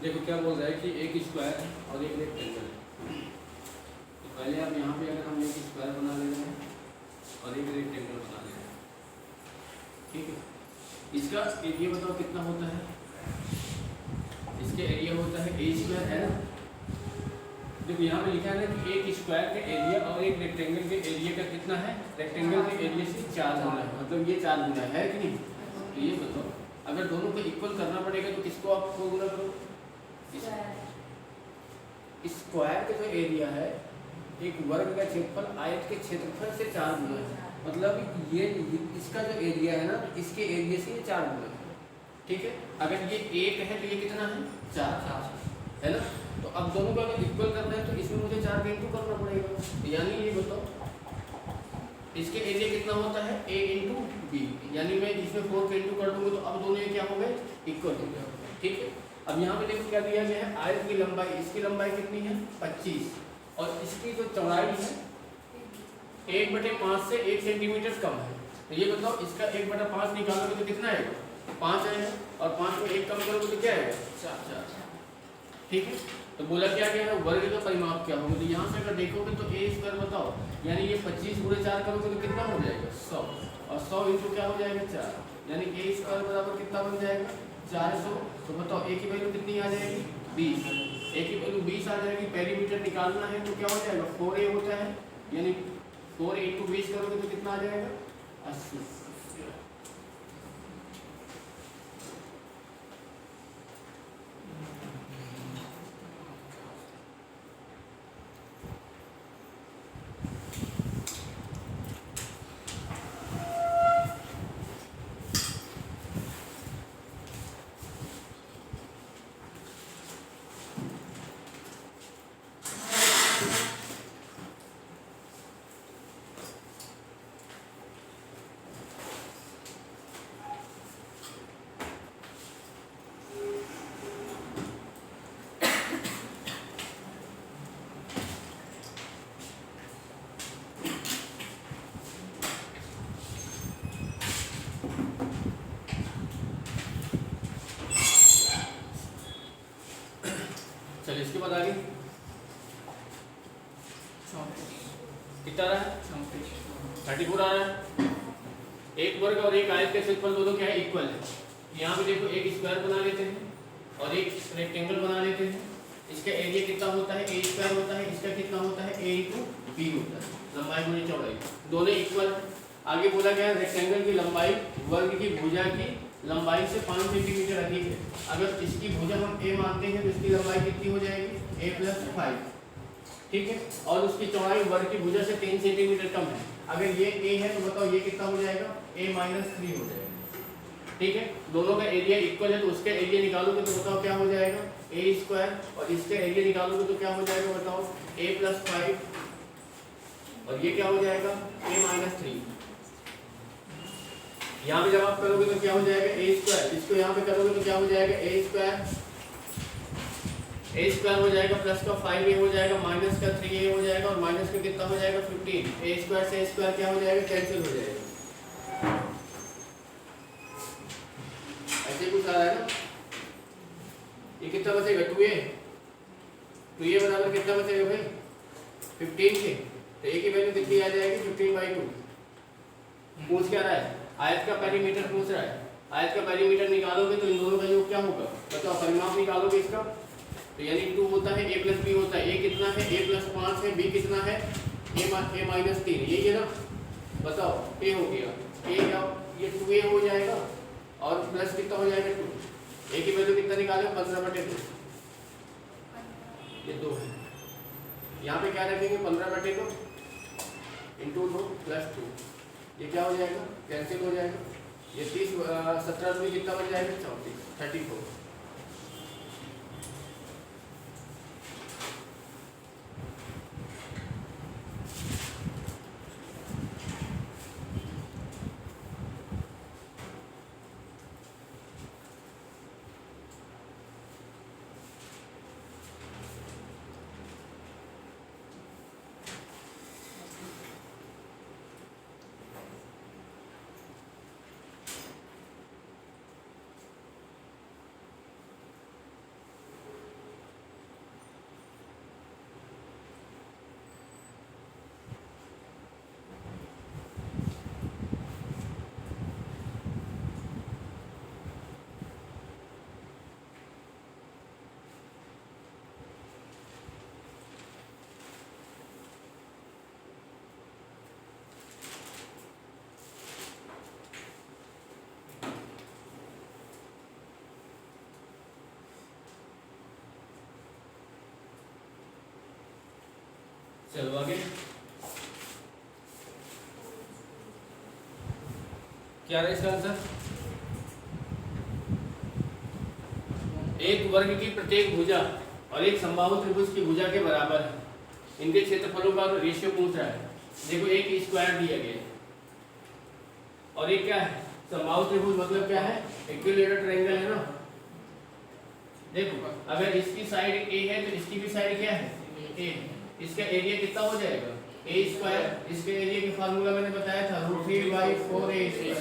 देखो क्या बोल रहा है कि एक स्क्वायर और एक रेक्टेंगल है। तो पहले आप यहाँ पे अगर हम एक स्क्वायर बना ले रहे हैं और एक रेक्टेंगल बना ले रहे हैं, ठीक है। इसका एरिया बताओ कितना होता है। इसके एरिया होता है ए स्क्वायर, है ना। देखो यहाँ पे लिखा है ना कि एक स्क्वायर का एरिया और एक रेक्टेंगल के एरिया का कितना है, रेक्टेंगल के एरिया से 4 गुना है, मतलब ये 4 गुना है कि नहीं। तो ये बताओ अगर दोनों को इक्वल करना पड़ेगा तो किसको आप 4 गुना करो। स्क्वायर का जो एरिया है एक वर्ग का क्षेत्रफल आयत के क्षेत्रफल से 4 गुना है, मतलब ये इसका जो एरिया है ना इसके एरिया से ये 4 गुना है, ठीक है। अगर ये 1 है तो ये कितना है 4 है ना। तो अब दोनों को अगर इक्वल करना है तो इसमें मुझे 4 का इंटू करना पड़ेगा। यानी ये बताओ इसके एरिया कितना होता है a इंटू बी, यानी मैं इसमें 4 का इंटू कर दूंगा तो अब दोनों ये क्या हो गए इक्वल हो गए, ठीक है। अब यहाँ पे देखो क्या दिया गया है, आयत की लंबाई, इसकी लंबाई कितनी है 25 और इसकी जो चौड़ाई है 1/5 से 1 सेंटीमीटर कम है। तो ये बताओ इसका 1/5 निकालोगे तो कितना आएगा 5 आएगा और 5 को 1 कम करोगे तो क्या आएगा 4, ठीक है। तो बोला क्या गया है वर्ग का परिमाप क्या होगा। तो यहाँ से अगर देखोगे तो ए स्क्वायर बताओ, यानी ये 25 गुणे 4 करोगे तो कितना हो जाएगा 100 और 100 इंटू क्या हो जाएगा 4, यानी ए स्क्वायर बराबर कितना बन जाएगा 400। तो बताओ ए की वैल्यू कितनी आ जाएगी 20, ए की वैल्यू 20 आ जाएगी। पेरीमीटर निकालना है तो क्या हो जाएगा 4a होता है, यानी 4a इंटू 20 करोगे तो कितना आ जाएगा 80। चलिए इसके बाद आगे कितना रहा है 34 आ रहा है। एक वर्ग और एक आयत के क्षेत्रफल दोनों क्या है इक्वल है। यहाँ पे देखो एक स्क्वायर बना लेते हैं और एक रेक्टेंगल बना लेते हैं। इसका एरिया कितना होता है ए स्क्वायर होता है, इसका कितना होता है ए इंटू बी होता है, लंबाई गुणे चौड़ाई दोनों इक्वल। आगे बोला गया रेक्टेंगल की लंबाई वर्ग की भुजा की लंबाई से 5 सेंटीमीटर अधिक है। अगर इसकी भुजा हम a मानते हैं तो इसकी लंबाई कितनी हो जाएगी a + 5, ठीक है। और उसकी चौड़ाई वर्ग की भुजा से 3 सेंटीमीटर कम है। अगर ये a है तो बताओ ये कितना हो जाएगा a - 3 हो जाएगा, ठीक है। दोनों का एरिया इक्वल है तो उसका एरिया निकालोगे तो बताओ क्या हो जाएगा a स्क्वायर और इसका एरिया निकालोगे तो क्या हो जाएगा बताओ a + 5 और ये क्या हो जाएगा a - 3। यहाँ पे जब आप करोगे तो क्या हो जाएगा ए स्क्वायर, इसको यहाँ पे करोगे तो क्या हो जाएगा ए स्क्वायर हो जाएगा प्लस का 5a हो जाएगा माइनस का 3a हो जाएगा और माइनस का कितना हो जाएगा 15। ए स्क्वायर से स्क्वायर क्या हो जाएगा कैंसिल हो जाएगा। ऐसे कुछ आ रहा है ना। ये कितना बचेगा 2a बराबर कितना बचेगा भाई 15 के। तो a की वैल्यू कितनी आ जाएगी 15/2। पूछ क्या रहा है आयत का पेरीमीटर पूछ रहा है। आयत का पेरीमीटर निकालोगे तो इन दोनों का योग क्या होगा बताओ, परिमाप निकालोगे इसका। तो यानी 2 होता है a + b होता है, a कितना है a + 5 है, b कितना है a - 3, यही है ना। बताओ a हो गया a या ये 2a हो जाएगा और प्लस कितना हो जाएगा 2। a की वैल्यू कितना निकालो 15/2, ये 2 है। यहाँ पे क्या रखेंगे 15/2 इंटू 2 + 2, ये क्या हो जाएगा कैंसिल हो जाएगा। ये 30 17 में कितना बन जाएगा 34। चलो आगे क्या है इसका आंसर? एक वर्ग की प्रत्येक भुजा और एक समबाहु त्रिभुज की भुजा के बराबर है, इनके क्षेत्रफलों का रेशियो पूछ रहा है। देखो एक स्क्वायर दिया गया है और एक क्या है समबाहु त्रिभुज, मतलब क्या है इक्विलेटरल ट्रायंगल है ना। देखो अगर इसकी साइड ए है तो इसकी भी साइड क्या है ए, इसका एरिया कितना हो जाएगा ए स्क्वायर। इसके एरिया की फार्मूला मैंने बताया था √3/4a²।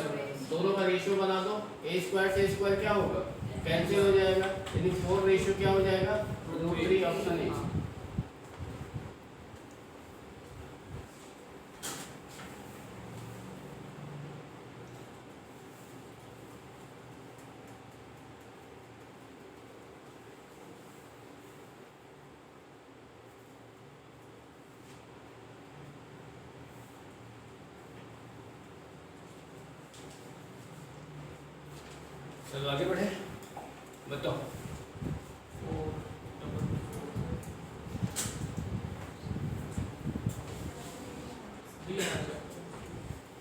दोनों का रेशियो बना दो, ए स्क्वायर से स्क्वायर क्या होगा कैंसिल हो जाएगा, यानी 4 रेशियो क्या हो जाएगा √3, ऑप्शन ए। चलो आगे बढ़े, बताओ।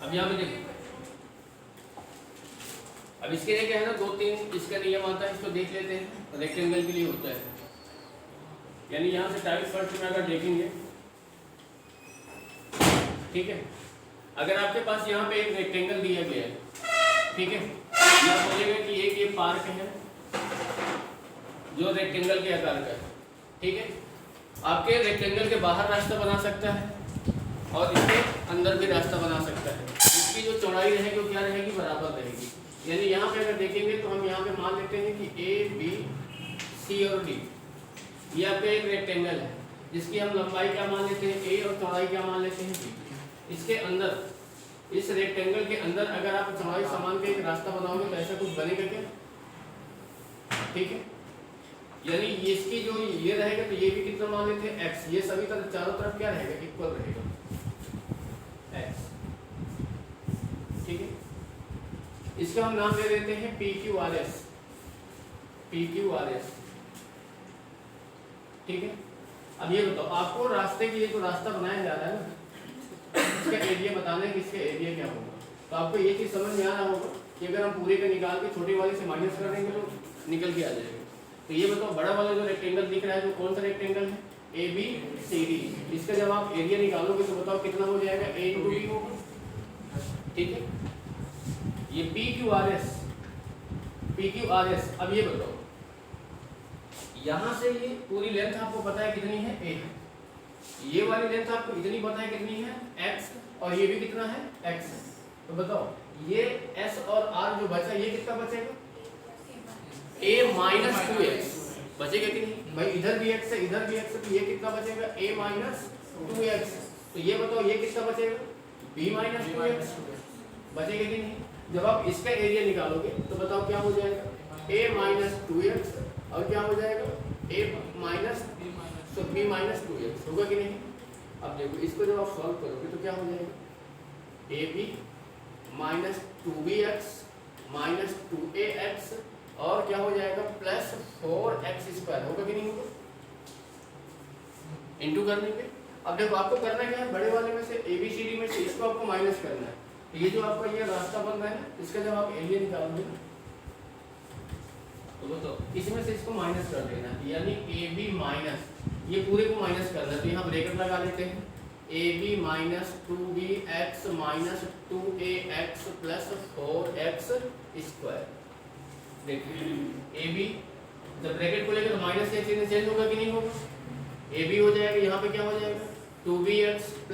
अब यहाँ पे देखो, अब इसके लिए क्या है ना 2-3 इसका नियम आता है, इसको देख लेते हैं। रेक्टेंगल के लिए होता है, यानी यहाँ से टाइप फर्स्ट में अगर देखेंगे, ठीक है, अगर आपके पास यहाँ पे एक रेक्टेंगल दिया गया है, ठीक है, आप बोलेंगे कि एक ये पार्क है जो रेक्टेंगल के आकार का है, ठीक है। आपके रेक्टेंगल के बाहर रास्ता बना सकता है और इसके अंदर भी रास्ता बना सकता है। इसकी जो चौड़ाई रहेगी वो क्या रहेगी बराबर रहेगी। यानी यहाँ पे अगर देखेंगे तो हम यहाँ पे मान लेते हैं कि ए बी सी और डी ये आपका एक रेक्टेंगल है जिसकी हम लंबाई क्या मान लेते हैं ए और चौड़ाई क्या मान लेते हैं बी। इसके अंदर इस रेक्टेंगल के अंदर अगर आप चौड़ाई समान के एक रास्ता बनाओगे तो ऐसा कुछ बनेगा क्या, ठीक है। यानी इसकी जो ये रहेगा तो ये भी कितना मान लेते हैं x, ये सभी तरफ चारों तरफ क्या रहेगा इक्वल रहेगा x, ठीक है। इसका हम नाम दे देते हैं PQRS, PQRS, ठीक है। अब ये बताओ आपको रास्ते के लिए जो रास्ता बनाया जा रहा है ना इसका एरिया बताना है कि इसका एरिया क्या होगा। तो आपको ये चीज समझ में आ रहा होगा कि अगर हम पूरे का निकाल के छोटे वाले से माइनस कर देंगे तो निकल के आ जाएगा। तो ये बताओ बड़ा वाला जो रेक्टेंगल दिख रहा है जो कौन सा रेक्टेंगल है ABCD, इसका जब आप एरिया निकालोगे तो बताओ कितना हो जाएगा A × B होगा, ठीक है। ये PQRS। अब ये बताओ यहाँ से ये पूरी लेंथ आपको पता है कितनी है A, ये वाली लेंथ आपको इतनी पता है कितनी है x, और ये भी कितना है x है। तो बताओ ये s और r जो बचा ये कितना बचेगा a - 2x बचेगा कि नहीं भाई, इधर भी x है इधर भी x है, तो ये कितना बचेगा a - 2x। तो ये बताओ ये कितना बचेगा b - 2x बचेगा कि नहीं। जब आप इसका एरिया निकालोगे तो बताओ क्या हो जाएगा a - 2x और क्या हो जाएगा a - b - 2x होगा कि नहीं। अब देखो इसको जब आप सॉल्व करोगे तो क्या हो जाएगा ab - 2bx - 2ax और क्या हो जाएगा +4x² होगा कि नहीं होगा इनटू करने पे। अब देखो आपको करना क्या है, बड़े वाले में से ABCD में से इसको आपको माइनस करना है। तो ये जो आपका ये रास्ता बन रहा है ना इसका जब आप एरिया निकालोगे ना तो बताओ इसमें से इसको माइनस कर देना है, यानी AB माइनस ये पूरे को माइनस करना है। तो यहाँ ब्रैकेट लगा लेते हैं AB - 2bx - 2ax +4x²। देखिए AB जब ब्रैकेट खोलेंगे तो माइनस से चिन्ह चेंज होगा कि नहीं होगा, AB हो जाएगा यहाँ पे क्या हो जाएगा 2bx +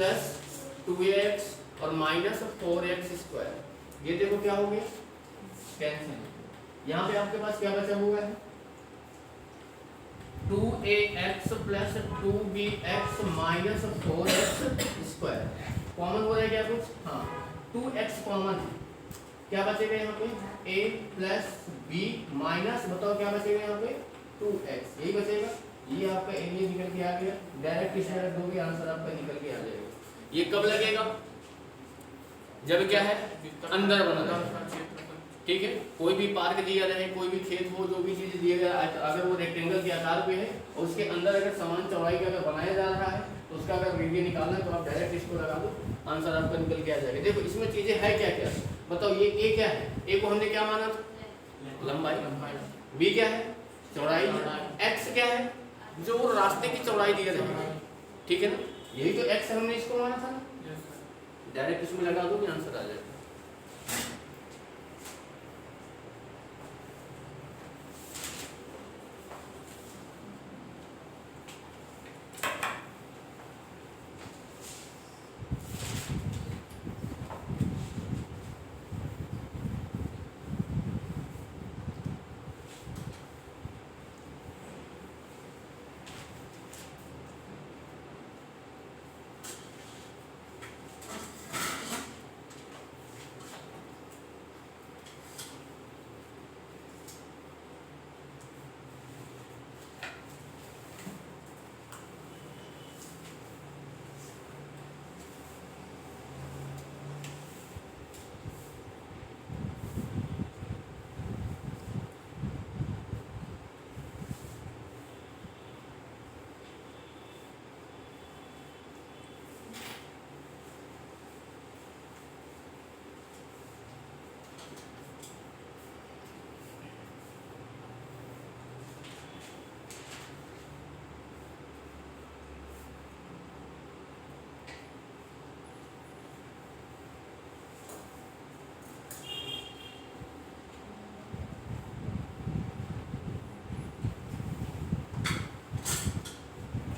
2ax और -4x²। ये देखो क्या हो गया कैंसिल। यहाँ पे आपके पास क्या बचा हुआ है 2ax + 2bx - 4x² कॉमन हो रहा है क्या कुछ, हाँ 2x कॉमन है, क्या बचेगा यहाँ पे a + b माइनस बताओ क्या बचेगा यहाँ पे 2x, यही बचेगा। ये आपका एरिया निकल के आ गया, डायरेक्ट इसमें रख दोगे आंसर आपका निकल के आ जाएगा। ये कब लगेगा जब क्या है अंदर बना है, ठीक है। कोई भी पार्क दिया रहे, कोई भी खेत हो, जो भी चीज दिया गया अगर वो रेक्टेंगल के आकार पे है और उसके अंदर अगर समान चौड़ाई का अगर बनाया जा रहा है तो उसका अगर रेडियन निकालना है तो आप डायरेक्ट इसको लगा दो, आंसर आपका निकल के आ जाएगा। देखो इसमें चीजें है क्या क्या, बताओ। ये ए क्या है, ए को हमने क्या माना था, लंबाई। बी क्या है, चौड़ाई। एक्स क्या है, जो रास्ते की चौड़ाई दी रहेगी, ठीक है ना, यही तो एक्स हमने इसको माना था ना, डायरेक्ट इसमें लगा दो कि आंसर आ जाएगा।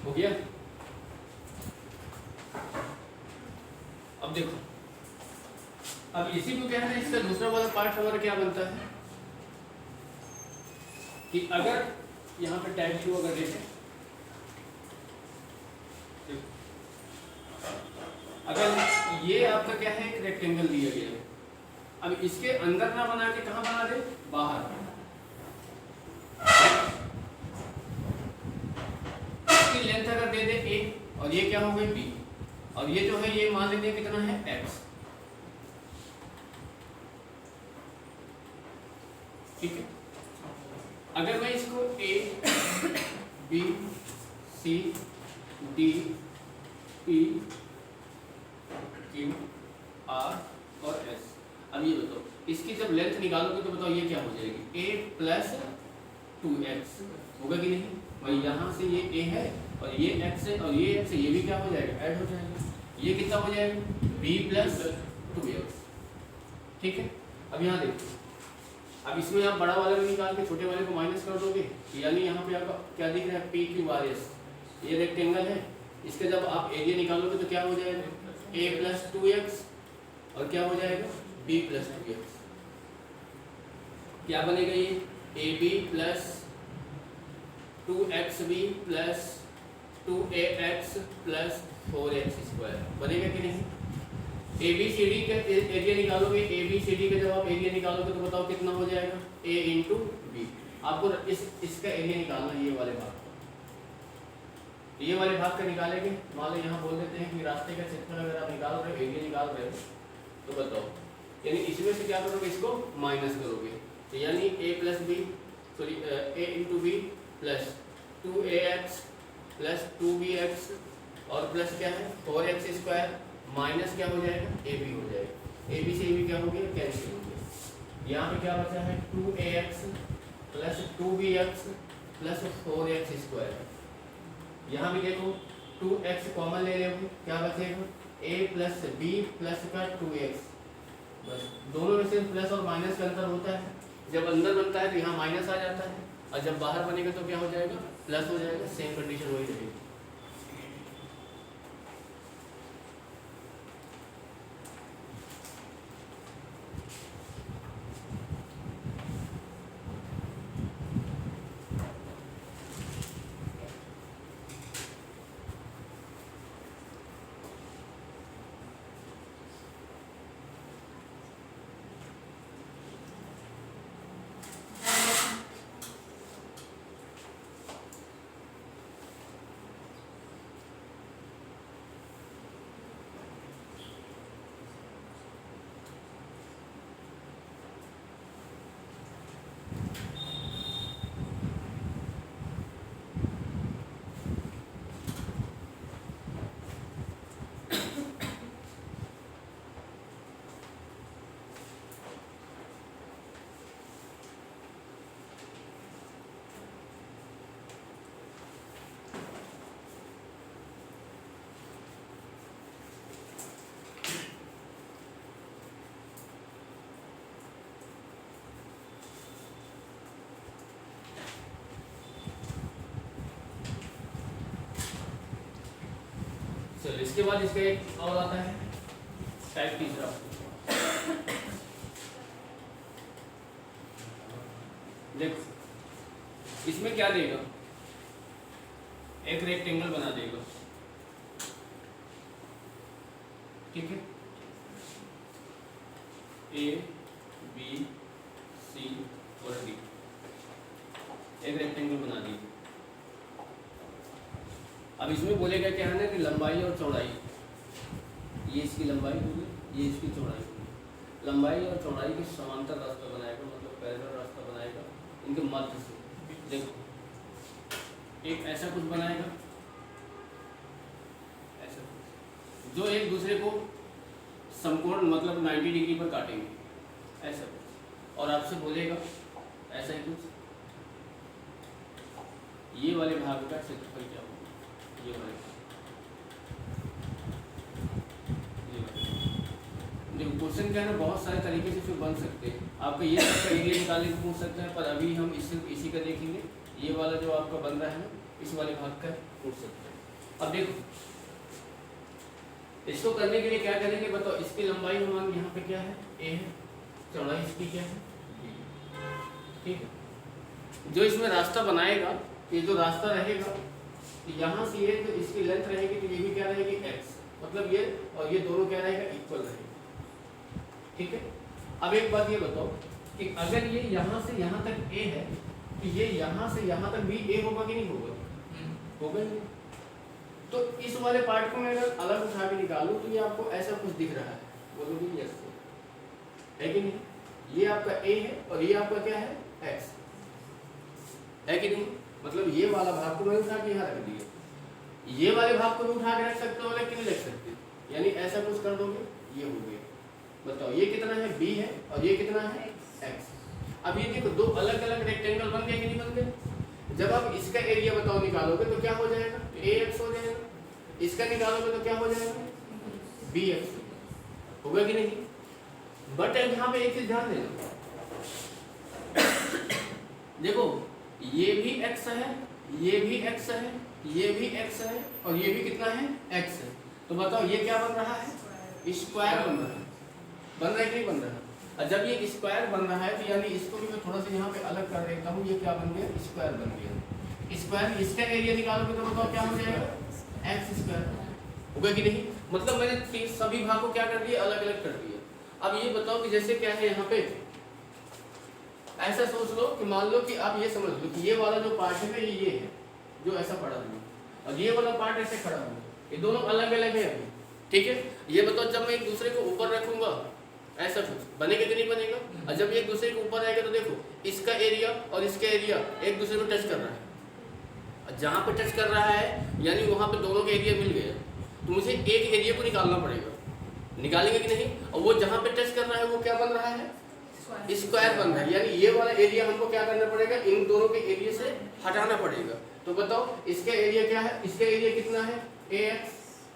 हो गया। अब देखो, अब इसी को क्या है, इसका दूसरा वाला पार्ट हमारा क्या बनता है कि अगर यहाँ पे टाइप टू अगर देखें, अगर ये आपका क्या है, एक रेक्टेंगल दिया गया है, अब इसके अंदर ना बना के कहाँ बना दे, बाहर। इसकी लेंथ अगर दे दे a और ये क्या हो गई b, और ये जो है ये मान लेते हैं कितना है x, ठीक है। अगर मैं इसको a b c d e q r और s, अब ये बताओ इसकी जब लेंथ निकालोगे तो बताओ ये क्या हो जाएगी, a प्लस 2x होगा कि नहीं भाई। यहाँ से ये a है और ये x है और ये x है, ये भी क्या हो जाएगा, ऐड हो जाएगा। ये कितना हो जाएगा, b प्लस 2x, ठीक है। अब यहाँ देखो, अब इसमें आप बड़ा वाला भी निकाल के छोटे वाले को माइनस कर दोगे, यानी यहाँ पे आपका क्या दिख रहा है, पी क्यू आर एस, ये रेक्टेंगल है, इसका जब आप एरिया निकालोगे तो क्या हो जाएगा, a प्लस 2x और क्या हो जाएगा, b प्लस 2x। क्या बनेगा ये, ab plus 2xb plus 2ax plus 4x square बनेगा कि नहीं। ABCD का एरिया निकालोगे, ABCD का जब आप एरिया निकालोगे तो बताओ कितना हो जाएगा, a इंटू बी। आपको इसका एरिया निकालना है, ये वाले भाग का, ये वाले भाग का निकालेंगे। मान लो यहाँ बोल देते हैं कि रास्ते का क्षेत्रफल अगर आप निकाल रहे हो, एरिया निकाल रहे हो, तो बताओ, यानी इसमें से क्या करोगे, इसको माइनस करोगे, तो यानी a plus B, sorry a into B plus 2ax plus 2bx और प्लस क्या है 4x स्क्वायर माइनस क्या हो जाएगा, ab हो जाएगा। ab से ab क्या हो गया, कैंसिल हो गया। यहाँ पे क्या बचा है, 2ax plus 2bx plus 4x square. यहाँ भी देखो 2x कॉमन ले रहे, क्या बचेगा, a प्लस b प्लस का 2x, बस दोनों में से प्लस और माइनस का अंतर होता है। जब अंदर बनता है तो यहाँ माइनस आ जाता है, और जब बाहर बनेगा तो क्या हो जाएगा, प्लस हो जाएगा। सेम कंडीशन वही रहेगी। चलो इसके बाद इसका एक और आता है टाइप तीसरा। देखो इसमें क्या देगा, एक रेक्टेंगल बना देगा, ठीक है, ए बी सी और डी, एक रेक्टेंगल बना दिया। अब इसमें बोलेगा क्या है ना कि लंबाई और चौड़ाई, ये इसकी लंबाई होगी, ये इसकी चौड़ाई होगी। लंबाई और चौड़ाई के समांतर रास्ता बनाएगा, मतलब पैरेलल रास्ता बनाएगा इनके मध्य से। देखो एक ऐसा कुछ बनाएगा, ऐसा कुछ, जो एक दूसरे को समकोण मतलब 90 डिग्री पर काटेंगे, ऐसा कुछ। और आपसे बोलेगा ऐसा ही कुछ, ये वाले भाग का क्षेत्रफल क्या होगा, ये वाले देखो क्वेश्चन क्या है ना, बहुत सारे तरीके से इसमें बन सकते हैं। आपका ये सबका एरिया निकालने को पूछ सकते हैं, पर अभी हम इसी का देखेंगे। ये वाला जो आपका बन रहा है ना, इस वाले भाग का पूछ सकते हैं। अब देखो इसको करने के लिए क्या करेंगे बताओ। इसकी लंबाई हमारी यहाँ पे क्या है, ए है, चौड़ाई इसकी क्या है, ठीक है। जो इसमें रास्ता बनाएगा, ये जो रास्ता रहेगा यहाँ से ये, तो इसकी लेंथ रहेगी, तो ये भी क्या रहेगी x, मतलब ये और ये दोनों क्या रहेगा, इक्वल रहेगा, ठीक है। अब एक बात ये बताओ कि अगर ये यहाँ से यहाँ तक a है, तो ये यहाँ से यहाँ तक भी a होगा कि नहीं होगा, होगा ही। तो इस वाले पार्ट को मैं अगर अलग उठा के निकालूं तो ये आपको ऐसा कुछ दिख रहा है, बोलोगे यस है कि नहीं। ये आपका a है और ये आपका क्या है, x है कि नहीं। मतलब ये वाला भाग को मैं उठा के यहाँ रख दिया, ये वाले भाग को भी उठा के रख सकते हो लेकिन नहीं रख सकते, यानी ऐसा कुछ कर दोगे, ये हो गया। बताओ ये कितना है, b है, और ये कितना है, x। अब ये देखो दो अलग अलग रेक्टेंगल बन गए कि नहीं बन गए। जब आप इसका एरिया बताओ निकालोगे तो क्या हो जाएगा, ax हो जाएगा। इसका निकालोगे तो क्या हो जाएगा, bx होगा कि नहीं। बट यहाँ पे एक चीज ध्यान देना, देखो ये भी x है, ये भी x है, ये भी x है, और ये भी कितना है, x है। तो बताओ ये क्या बन रहा है, स्क्वायर बन रहा है, बन रहा है कि नहीं बन रहा है। और जब ये स्क्वायर बन रहा है तो यानी इसको भी मैं थोड़ा सा यहाँ पे अलग कर देता हूँ, ये क्या बन गया, स्क्वायर बन गया। स्क्वायर इसका एरिया निकालोगे तो बताओ क्या हो जाएगा, एक्स स्क्वायर होगा कि नहीं। मतलब मैंने सभी भाग को क्या कर दिया, अलग अलग कर दिया। अब ये बताओ कि जैसे क्या है यहाँ पे, ऐसा सोच लो कि मान लो कि आप ये समझ लो कि ये वाला जो पार्ट है ये है जो ऐसा पड़ा हुआ, और ये वाला पार्ट ऐसे खड़ा हुआ, ये दोनों अलग अलग है अभी, ठीक है। ये बताओ जब मैं एक दूसरे को ऊपर रखूंगा ऐसा कुछ बनेगा कि नहीं बनेगा। और जब एक दूसरे के ऊपर आएगा तो देखो इसका एरिया और इसका एरिया एक दूसरे को टच कर रहा है, और जहाँ पे टच कर रहा है यानी वहाँ पे दोनों का एरिया मिल गया, तो मुझे एक एरिया को निकालना पड़ेगा, निकालेंगे कि नहीं। और वो जहाँ पे टच कर रहा है वो क्या बन रहा है, स्क्वायर बन रहा है, यानी ये वाला एरिया हमको क्या करना पड़ेगा, इन दोनों के एरिया से हटाना पड़ेगा। तो बताओ इसका एरिया क्या है, इसका एरिया कितना है, ax,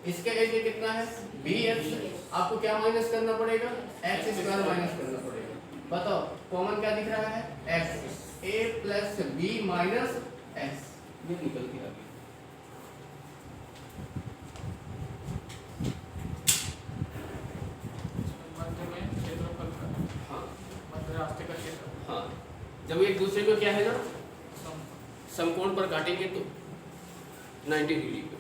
इसका एरिया कितना है, bx। आपको क्या माइनस करना पड़ेगा, x स्क्वायर माइनस करना पड़ेगा। बताओ कॉमन क्या दिख रहा है, x, a plus b minus x, ये निकल के आ गया। रास्ते का क्षेत्र, हाँ जब एक दूसरे को क्या है ना समकोण पर काटेंगे तो 90 डिग्री पे।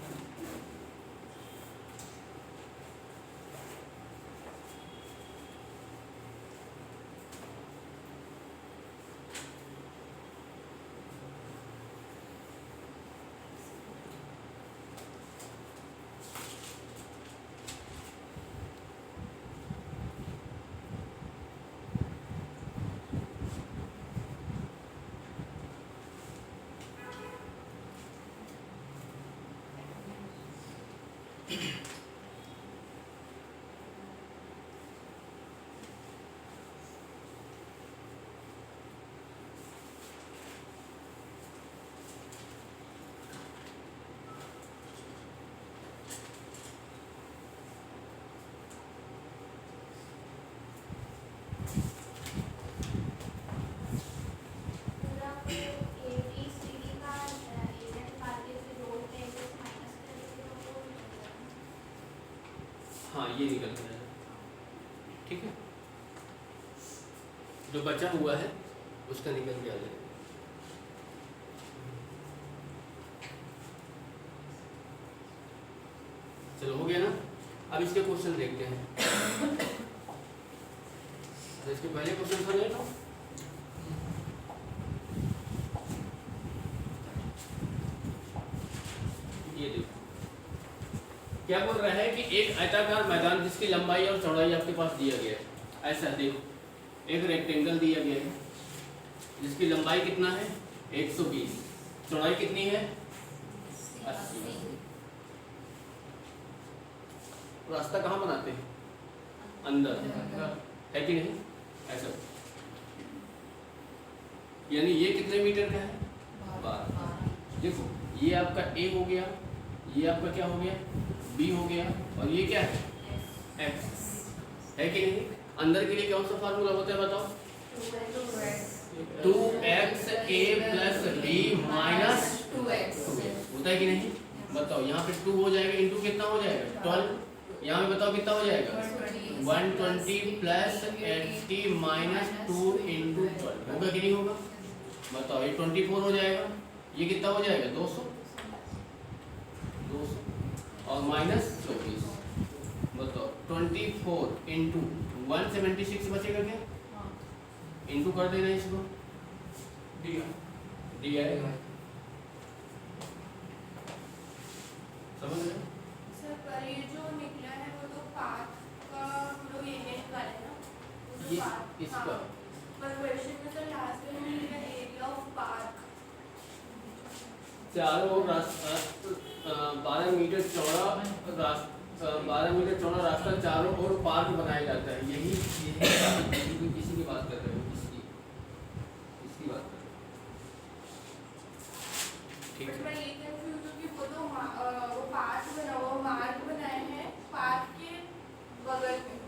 जो बचा हुआ है उसका निकल के आ जाएगा। चलो हो गया ना। अब इसके क्वेश्चन देखते हैं। तो इसके पहले क्वेश्चन था ना, ये देखो क्या बोल रहा है कि एक आयताकार मैदान जिसकी लंबाई और चौड़ाई आपके पास दिया गया है। ऐसा देखो, एक रेक्टेंगल दिया गया है जिसकी लंबाई कितना है 120, चौड़ाई कितनी है 80। रास्ता कहाँ बनाते हैं? अंदर, है कि नहीं? ऐसा यानी ये कितने मीटर का है? 12। देखो ये आपका ए हो गया, ये आपका क्या हो गया बी हो गया, और ये क्या है एक्स, है कि नहीं? अंदर के लिए कौन सा फार्मूला होता है बताओ? 2x a plus b minus 2x होता है कि नहीं? बताओ यहाँ पे 2 हो जाएगा, इंटू कितना हो जाएगा 12। यहाँ पे बताओ कितना हो जाएगा 120 प्लस 80 माइनस 2 इंटू 12 होगा कि नहीं होगा? बताओ ये 24 हो जाएगा, ये कितना हो जाएगा 200 और माइनस 24। बताओ 24 इंटू 176 बचेगा क्या? इंटू कर देना इसको, डी आएगा। समझ रहे हो? सर पर ये जो निकला है वो तो पाथ का हम लोग ये निकाले ना, वो जो ये path, इसका हाँ। पर क्वेश्चन में सर लास्ट में हमें लिखा एरिया ऑफ पार्क। चारों ओर रास्ता 12 मीटर चौड़ा रास्ता, 12 मीटर चौड़ा रास्ता चारों ओर पार्क बनाया जाता है। यही किसी की बात कर रहे हो? इसकी बात कर रहे हो, ठीक बट है? मैं ये कंफ्यूज हूँ कि वो तो वो पार्क बना, वो मार्ग बनाए हैं पार्क के बगल में।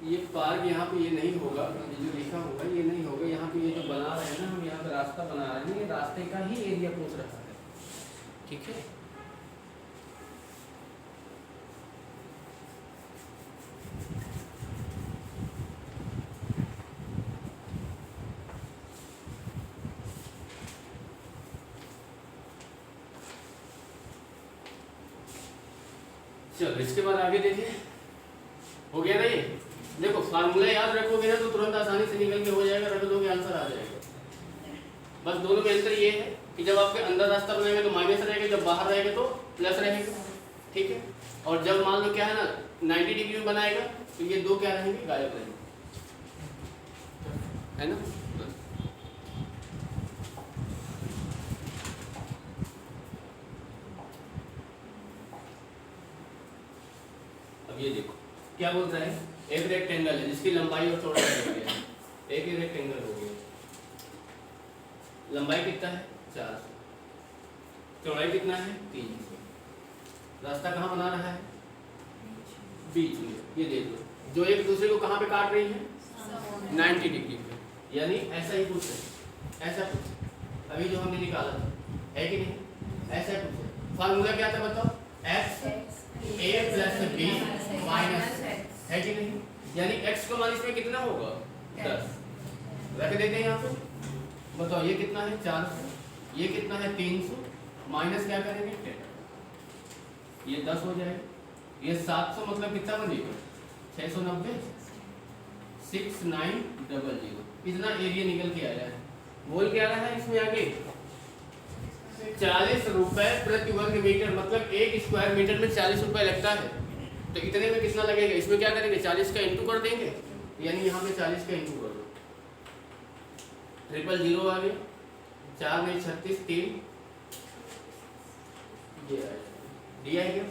ये पार्क यहाँ पे ये नहीं होगा, ये जो लिखा होगा ये नहीं होगा। यहाँ पे ये जो बना रहे हैं ना, हम यहाँ पे रास्ता बना रहे हैं, ये रास्ते का ही एरिया पूछ रहा है, ठीक है? चलो इसके बाद आगे देखिए, हो गया ना ये? देखो फार्मूला याद रखोगे ना तो तुरंत आसानी से निकल के हो जाएगा, रख दोगे आंसर आ जाएगा। बस दोनों में अंतर ये है कि जब आपके अंदर रास्ता बनाएगा तो माइनस रहेगा, जब बाहर रहेगा तो प्लस रहेगा, ठीक है? और जब मान लो क्या है ना 90 डिग्री में बनाएगा तो ये दो क्या रहेंगे, गायब रहेंगे, है ना? बस। अब ये देखो क्या बोल रहा है, एक रेक्टेंगल है जिसकी लंबाई और चौड़ाई हो गया, एक ही रेक्टेंगल हो गया, लंबाई कितना है 400, चौड़ाई कितना है 300, रास्ता कहाँ बना रहा है बीच में। ये देख लो जो एक दूसरे को कहाँ पे काट रही है 90 डिग्री पे, यानी ऐसा ही कुछ है, ऐसा कुछ अभी जो हमने निकाला था, है कि नहीं? ऐसा कुछ है। फार्मूला क्या था बताओ? x a plus b minus, है कि नहीं? यानी x का मान इसमें कितना होगा 10, रख देते हैं यहाँ पे। बताओ ये कितना है 400, ये कितना है 300, माइनस क्या करेंगे 10, ये 10 हो जाएगा, ये 700 मतलब कितना बनेगा 690, 6900। इतना एरिया निकल के आया है। बोल क्या रहा है इसमें आगे 40 रुपए प्रति वर्ग मीटर, मतलब एक स्क्वायर मीटर में 40 रुपए लगता है। तो इतने में कितना लगेगा? इसमें क्या करेंगे 40 का इंटू कर देंगे, यानी यहाँ पे 40 का इंटू कर दो, 000 आ गया, 4 में 36, 3 ये आएगा, डी आएगा।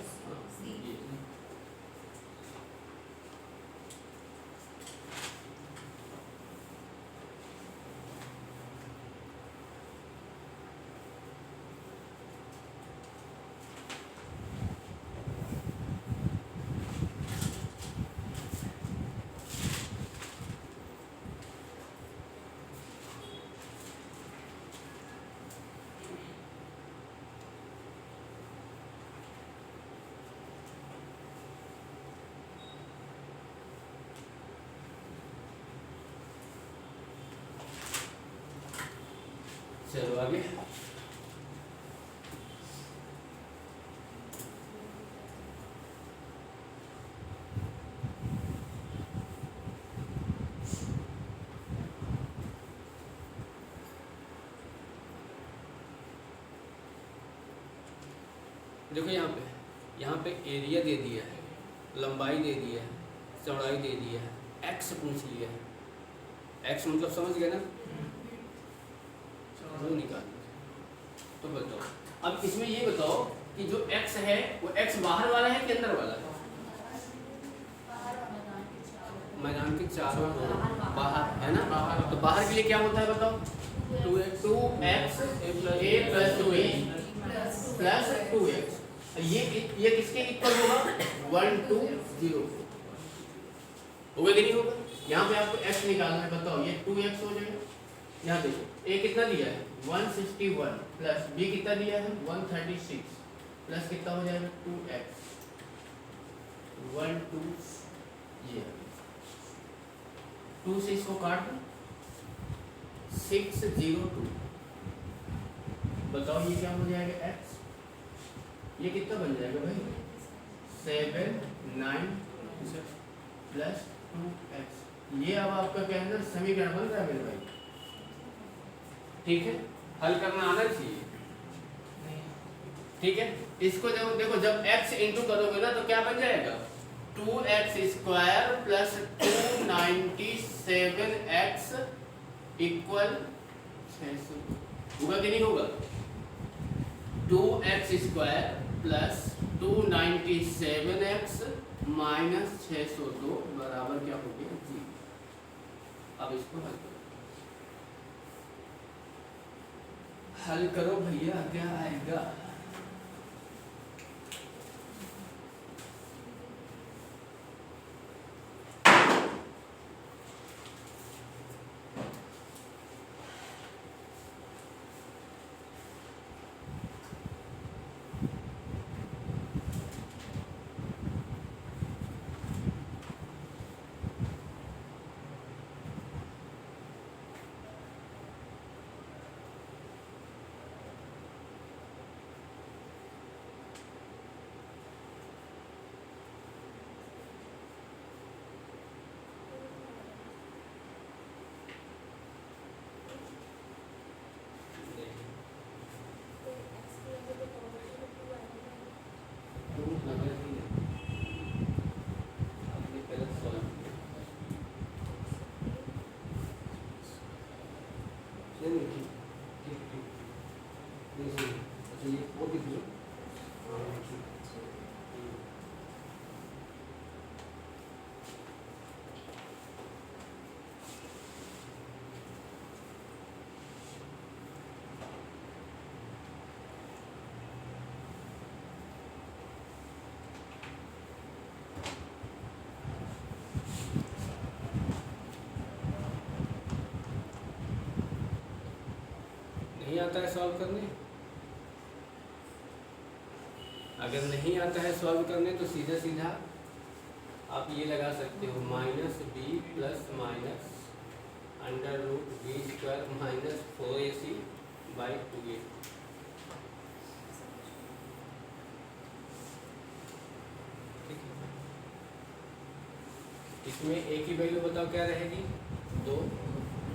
चलो आगे। देखो यहाँ पे एरिया दे दिया है, लंबाई दे दिया है, चौड़ाई दे दिया है, एक्स पूछ लिया है। एक्स मतलब समझ गए ना, वो निकाल। तो बताओ अब इसमें ये बताओ कि जो एक्स है वो एक्स बाहर वाला है कि अंदर वाला है? मैदान के चारों ओर बाहर है ना। तो बाहर के लिए क्या होता है बताओ? 2x a plus 2a plus 2x। ये किसके इक्वल होगा? 1 2 0 होगा कि नहीं होगा? यहाँ पे आपको x निकालना है, बताओ ये 2x हो जाएगा। यहाँ देखो a कितना दिया है 161 प्लस b कितना दिया है 136 प्लस कितना हो जाएगा 2x 1 2 ये 2 से इसको काट दो 602। बताओ ये क्या हो जाएगा x, ये कितना बन जाएगा भाई 7 9 प्लस 2x। ये अब आपका क्या है ना समीकरण बन रहा है मेरे भाई, ठीक है। हल करना आना चाहिए, ठीक है। इसको जब देखो जब x इंटू करोगे ना तो क्या बन जाएगा 2x square plus 297x equal 600 होगा कि नहीं होगा? 2x square plus 297x minus 602 बराबर क्या हो गया 0। अब इसको हल करो भैया, क्या आएगा? नहीं आता है सॉल्व करने? अगर नहीं आता है सॉल्व करने तो सीधा सीधा आप ये लगा सकते हो minus B plus minus under root B square minus 4ac by 2a। इसमें a की वैल्यू बताओ क्या रहेगी 2,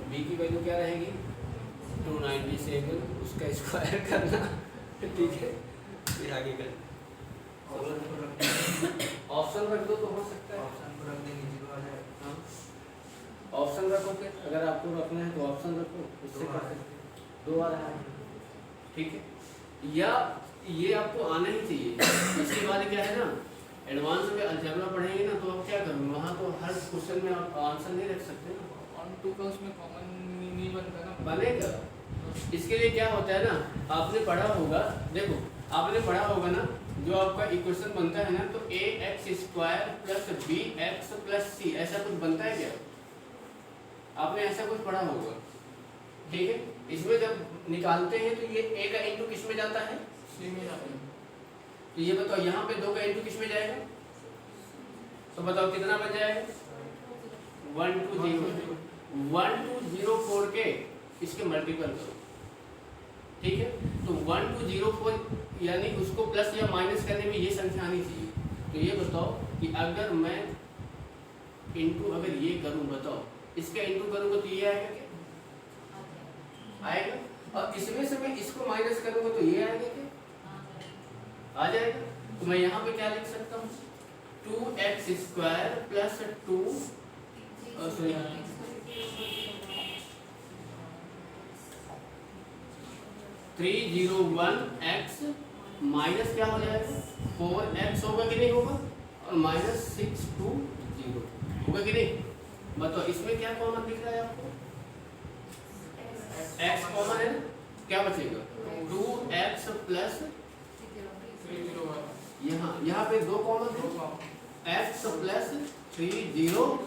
b की वैल्यू क्या रहेगी 297, उसका स्क्वायर करना, ठीक है। फिर आगे कर ऑप्शन रख दो तो हो सकता है, ऑप्शन को रख देंगे 0 आ जाएगा। हाँ ऑप्शन रखो, फिर अगर आपको रखना है तो ऑप्शन रखो, उससे कर सकते 2 आ रहा है, ठीक है। या ये आपको आना ही चाहिए। इसके बाद क्या है ना एडवांस में अलजेब्रा पढ़ेंगे ना तो आप क्या करोगे वहाँ तो हर क्वेश्चन में आप आंसर नहीं रख सकते ना, 1 2 का उसमें कॉमन नहीं बनता ना। बनेगा। इसके लिए क्या होता है ना आपने पढ़ा होगा, देखो आपने पढ़ा होगा ना जो आपका इक्वेशन बनता है ना तो ax square plus bx plus c ऐसा कुछ बनता है क्या? आपने ऐसा कुछ पढ़ा होगा, ठीक है। इसमें जब निकालते हैं तो ये a का इंटू किस में जाता है C में जाता है। तो ये बताओ यहाँ पे 2 का इंटू किस में जाएगा तो बताओ कितना बन जाएगा 1 2 0 1 2 0 4 के इसके मल्टीपल करो ठीक है। तो 1204 यानी उसको प्लस या माइनस करने में ये संख्या आनी चाहिए। तो ये बताओ कि अगर मैं इंटू अगर ये करूं, बताओ इसका इंटू करूंगा तो ये आएगा क्या? आएगा। और इसमें से मैं इसको माइनस करूंगा तो ये आएगा क्या? आ जाएगा। तो मैं यहाँ पे क्या लिख सकता हूँ? 2x square plus 301x minus क्या हो जाएगा? 4x होगा कि नहीं होगा? और माइनस 620 होगा कि नहीं? बताओ इसमें क्या कॉमन दिख रहा है आपको? x कॉमन है, क्या बचेगा? 2x प्लस 301 यहाँ पे दो कॉमन है, x प्लस 301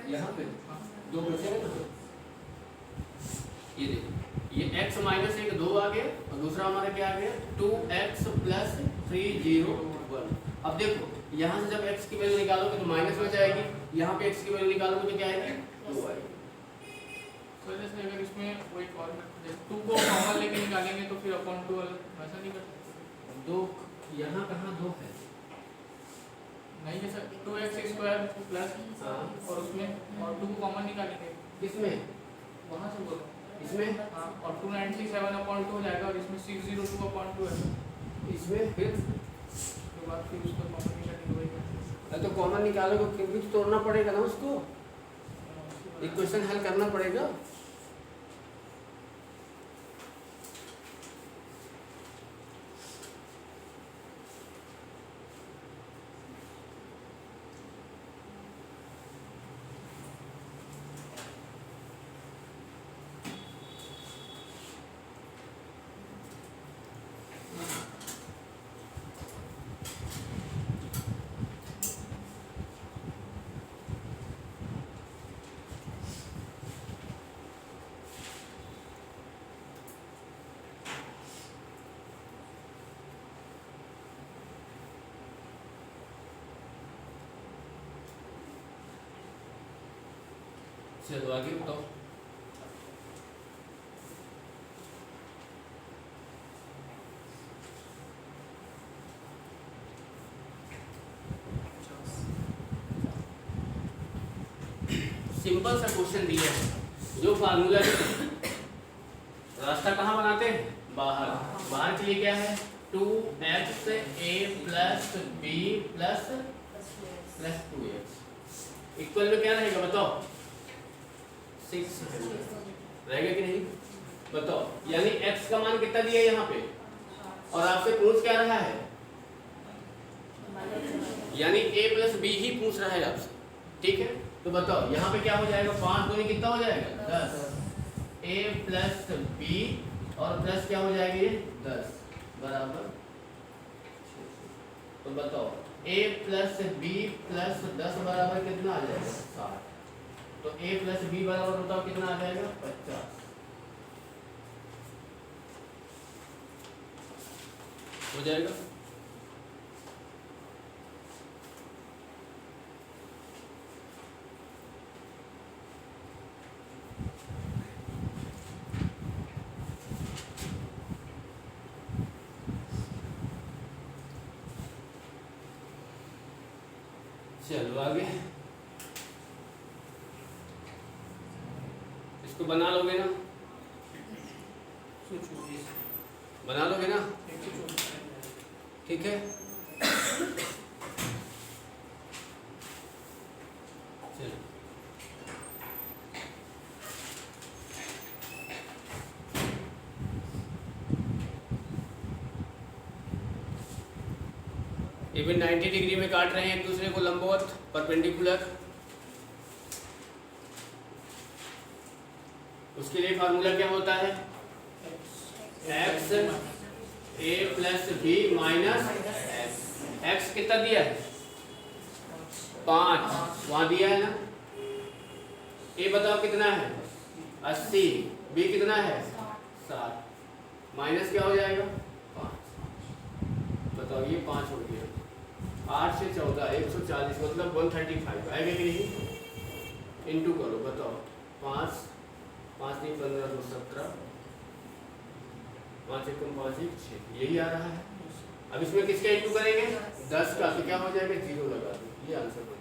यहाँ पे दो बचे ना। ये देखो ये x माइनस एक दो आ गया और दूसरा हमारा क्या आ गया? 2x plus 301। अब देखो यहाँ से जब x की वैल्यू निकालोगे तो माइनस में जाएगी, यहाँ पे x की वैल्यू निकालोगे तो क्या आएगी? 2 आएगी। तो जैसे अगर इसमें वही और 2 को कॉमन लेके निकालेंगे तो फिर अपॉन 2 वैसा नहीं कर सकते? दो यहाँ कहाँ दो है? नहीं जैसे 2x स्क्वायर प्लस और उसमें और 2 को कॉमन निकालेंगे किसमें? वहाँ से बोलो इसमें हाँ, और 297/2 हो जाएगा और इसमें 602/2 है। इसमें फिर उसके बाद फिर उसको कॉमन निकालेंगे वही करते तो कॉमन निकालोगे फिर भी तो तोड़ना पड़ेगा ना उसको, इक्वेशन हल करना पड़ेगा। चलो आगे बताओ। सिंपल सा क्वेश्चन दिया है, जो फार्मूला रास्ता कहाँ बनाते हैं? बाहर। बाहर के लिए क्या है? 2x a plus b plus 2x equal में क्या रहेगा बताओ? 6 रहेगा कि नहीं? बताओ यानी x का मान कितना दिया है यहाँ पे और आपसे पूछ क्या रहा है? यानी a प्लस b ही पूछ रहा है आपसे, ठीक है। तो बताओ यहाँ पे क्या हो जाएगा? 5 दूनी कितना हो जाएगा? 10। a प्लस b और प्लस क्या हो जाएगा? ये 10 बराबर। तो बताओ a प्लस b प्लस 10 बराबर कितना आ जाएगा? 60। तो a प्लस b बराबर बताओ कितना आ जाएगा? 50 हो जाएगा। चलो आगे, इसको बना लोगे ना? बना लोगे ना? ठीक है। चलो ये भी 90 डिग्री में काट रहे हैं एक दूसरे को लंबवत परपेंडिकुलर। उसके लिए फार्मूला क्या होता है? x a plus b minus x कितना दिया है? 5 वहां दिया है ना। a बताओ कितना है? 80। b कितना है? 60 माइनस क्या हो जाएगा? 5। बताओ ये 5 हो गया 8 से 14 140 मतलब 135 आएगा कि नहीं? इंटू करो बताओ 5 5 3 15 2 17 5 1 5 1 6 यही आ रहा है। अब इसमें किसका इंटू करेंगे? 10 का, तो क्या हो जाएगा? 0 लगा दो, ये आंसर बन गया।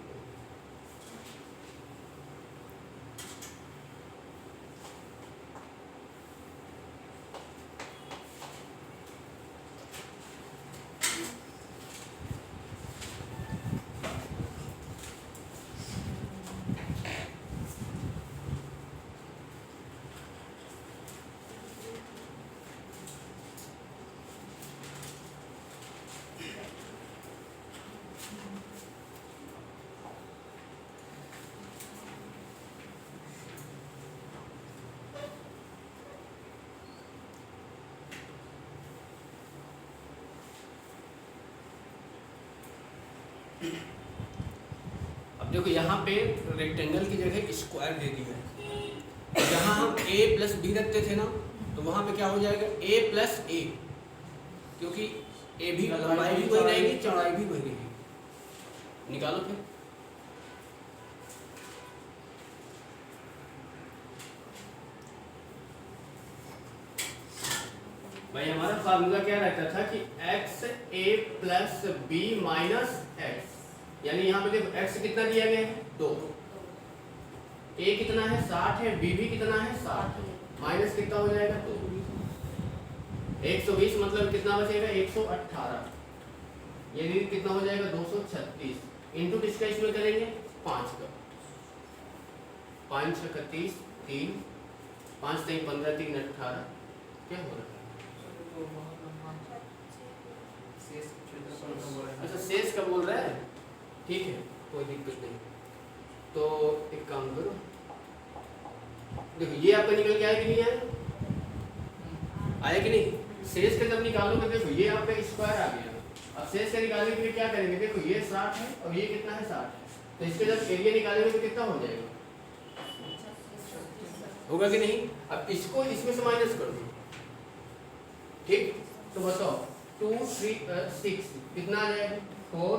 अब देखो यहाँ पे रेक्टेंगल की जगह स्क्वायर दे दिया है। जहाँ हम a प्लस बी रखते थे ना, तो वहाँ पे क्या हो जाएगा? a प्लस ए, क्योंकि a भी लंबाई भी वही रहेगी, चौड़ाई भी वही रहेगी। निकालो फिर। भाई हमारा फार्मूला क्या रहता था कि x a plus B minus x, यानी यहाँ पे देखो x कितना दिया गया है? 2, a कितना है? 60 है, b भी कितना है? 60 है, माइनस कितना हो जाएगा? 2। 120 मतलब कितना बचेगा? 118, यानी कितना हो जाएगा? 236 इंटू किसका इसमें करेंगे? 5 का। 5 6 31 3 5 3 15 3 18 क्या हो रहा है? अच्छा शेष का बोल रहा है, ठीक है कोई दिक्कत नहीं। तो एक काम करो, देखो ये आपका निकल के आया कि नहीं आया? आया कि नहीं? शेष का जब निकालोगे देखो ये आपका स्क्वायर आ गया। अब शेष का निकालने के लिए क्या करेंगे? देखो ये 60 है और ये कितना है? 60 है, तो इसके जब एरिया निकालेंगे तो कितना हो जाएगा? होगा कि नहीं? अब इसको इसमें से माइनस कर दो, ठीक? तो बताओ 2 3 6 कितना आ जाएगा? 4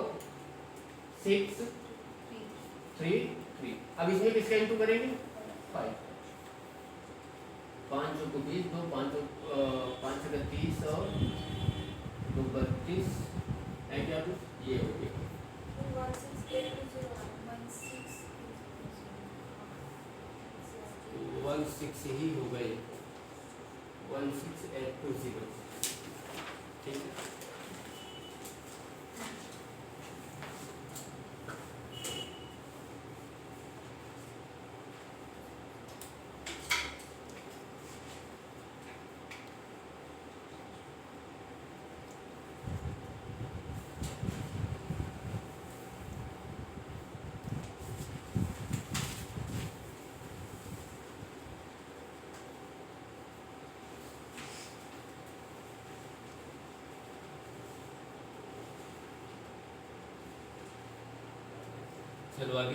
6 3 3। अब इसमें किसका इंटू करेंगे? 5। 5 को 20 2 5 5 का 30 और 2 32 है क्या कुछ? ये हो गया 16 ही हो गए 16820, ठीक है। चलो आगे।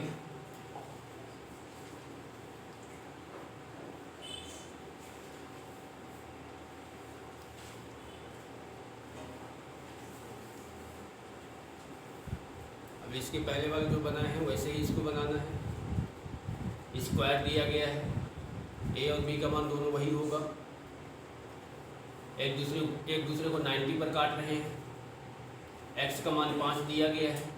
अब इसके पहले वाले जो बनाए हैं वैसे ही इसको बनाना है। स्क्वायर दिया गया है, a और b का मान दोनों वही होगा। एक दूसरे को 90 पर काट रहे हैं। x का मान 5 दिया गया है,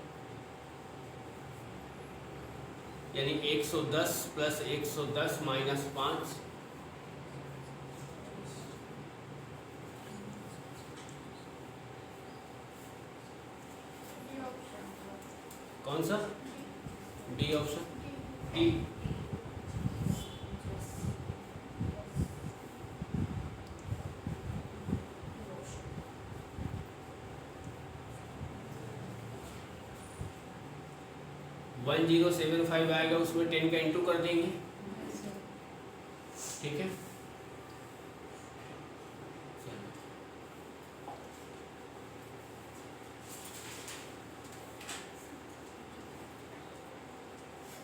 यानी 110 प्लस 110 माइनस 5, कौन सा? D option, D. वन 1075 आएगा, उसमें 10 का इंटू कर देंगे, ठीक है।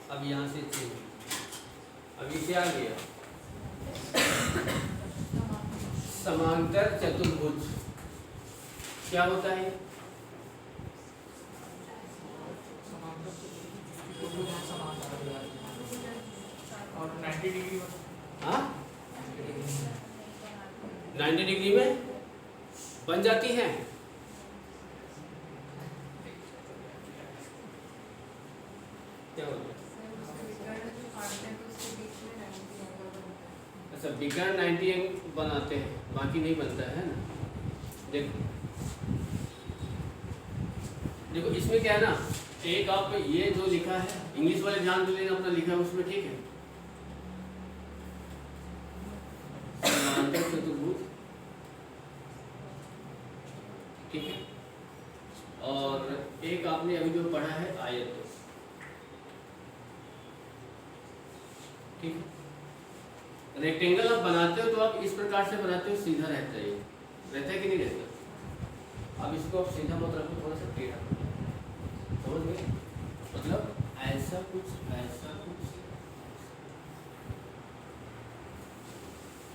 अब यहाँ से अब इसे आ गया समांतर चतुर्भुज। क्या होता है? 90 डिग्री हाँ 90 डिग्री में बन जाती हैं। क्या बोल रहे अच्छा बिगड़ 90 एंगल बनाते हैं, बाकी नहीं बनता है ना। देखो देखो इसमें क्या है ना, एक आप ये जो लिखा है इंग्लिश वाले ध्यान जो लेना अपना लिखा है उसमें, ठीक है, समांतर चतुर्भुज, ठीक है, और एक आपने अभी जो पढ़ा है आयत, ठीक है। रेक्टेंगल आप बनाते हो तो आप इस प्रकार से बनाते हो, सीधा रहता है, ये रहता है कि नहीं रहता। अब इसको आप सीधा मत रखो, थोड़ा सा टेढ़ा, समझ गए, मतलब ऐसा कुछ,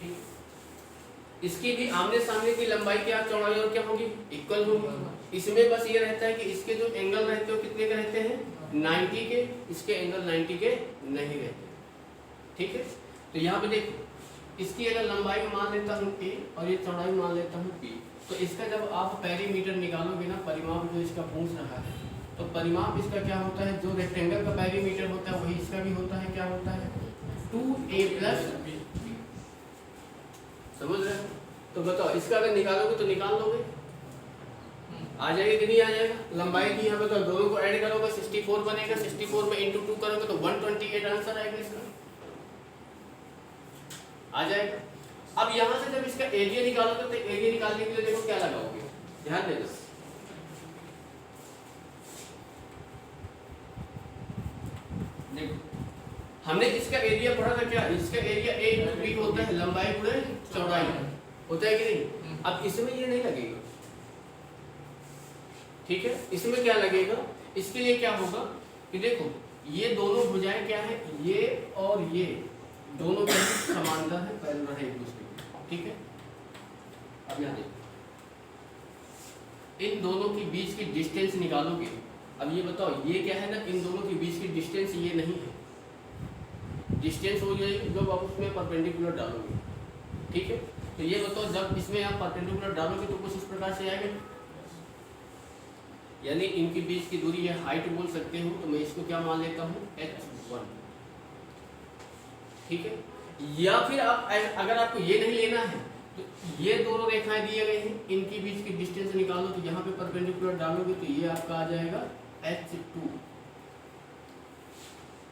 ठीक। इसकी भी आमने सामने की लंबाई क्या, चौड़ाई और क्या होगी, इक्वल होगी। इसमें बस ये रहता है कि इसके जो एंगल रहते हो कितने के रहते हैं, 90 के, इसके एंगल 90 के नहीं रहते, ठीक है। तो यहाँ पे देखो, इसकी अगर लंबाई मान लेता हूँ a और ये चौड़ाई मान लेता हूँ b, तो इसका जब आप पेरीमीटर निकालोगे ना, परिमाप जो इसका पूछ रहा है, तो परिमाप इसका क्या होता है, जो रेक्टेंगल का पेरीमीटर होता है वही इसका भी होता है, क्या होता है 2a + b, समझ रहे हो। तो बताओ इसका अगर निकालोगे तो निकाल लोगे, आ जाएगा कि नहीं आ जाएगा। लंबाई की यहाँ पे तो दोनों को ऐड करोगे 64 बनेगा, 64 में इंटू 2 करोगे तो 128 आंसर आएगा इसका, आ जाएगा। अब यहाँ से जब इसका एरिया निकालोगे तो एरिया निकालने के लिए देखो क्या लगाओगे, ध्यान देना, देखो हमने इसका एरिया पढ़ा था क्या, इसका एरिया a × b होता है, लंबाई गुणे चौड़ाई होता है कि नहीं। अब इसमें ये नहीं लगेगा, ठीक है, इसमें क्या लगेगा, इसके लिए क्या होगा कि देखो ये दोनों भुजाएं क्या है, ये और ये दोनों के समांतर है, पैरेलल है एक दूसरे के, ठीक है। अब यहाँ देखो, इन दोनों के बीच की डिस्टेंस निकालोगे। अब ये बताओ ये क्या है ना, इन दोनों के बीच की डिस्टेंस ये नहीं है, डिस्टेंस हो जाएगी जब आप उसमें परपेंडिकुलर डालोगे, ठीक है। तो ये बताओ जब इसमें आप परपेंडिकुलर डालोगे तो कुछ इस प्रकार से आएगा, यानी इनके बीच की दूरी है, हाइट बोल सकते हो, तो मैं इसको क्या मान लेता हूँ h1, ठीक है। या फिर आप अगर आपको ये नहीं लेना है तो ये दोनों रेखाएं दिए गए हैं, इनके बीच की डिस्टेंस निकालो, तो यहाँ पे परपेंडिकुलर डालोगे तो ये आपका आ जाएगा h2,